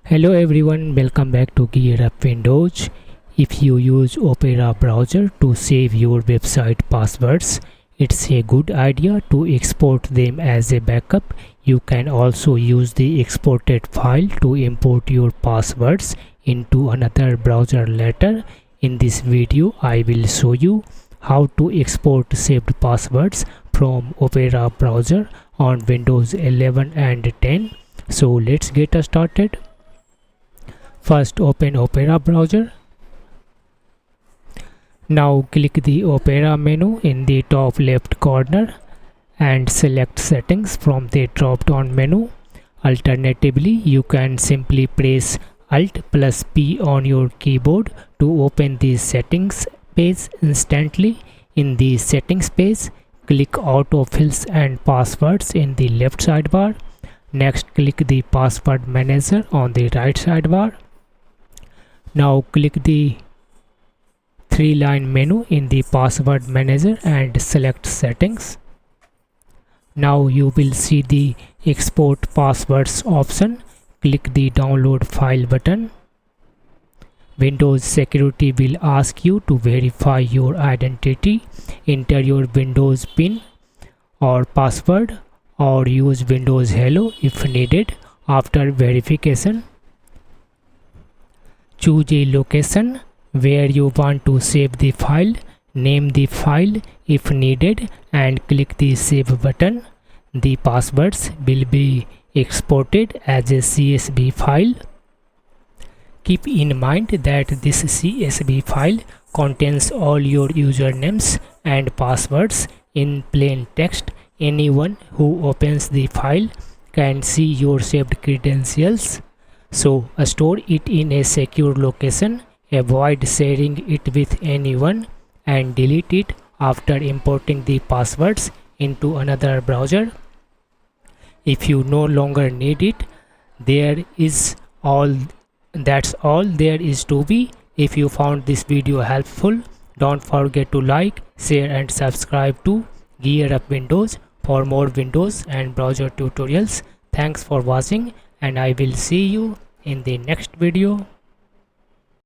Hello everyone, welcome back to GearUpWindows. If you use Opera browser to save your website passwords, it's a good idea to export them as a backup. You can also use the exported file to import your passwords into another browser later. In this video, I will show you how to export saved passwords from Opera browser on Windows 11 and 10. So let's get started. First open Opera browser. Now click the Opera menu in the top left corner and select settings from the drop down menu. Alternatively, you can simply press Alt plus P on your keyboard to open the settings page instantly. In the settings page, click Autofills and Passwords in the left sidebar. Next, click the Password Manager on the right sidebar. Now click the three-line menu in the Password Manager and select Settings. Now you will see the Export Passwords option. Click the Download File button. Windows Security will ask you to verify your identity. Enter your Windows PIN or password or use Windows Hello if needed. After verification, choose a location where you want to save the file, name the file if needed, and click the Save button. The passwords will be exported as a CSV file. Keep in mind that this CSV file contains all your usernames and passwords in plain text. Anyone who opens the file can see your saved credentials. So store it in a secure location, avoid sharing it with anyone, and delete it after importing the passwords into another browser. If you no longer need it, that's all there is to be. If you found this video helpful, don't forget to like, share and subscribe to GearUpWindows for more Windows and browser tutorials. Thanks for watching, and I will see you in the next video.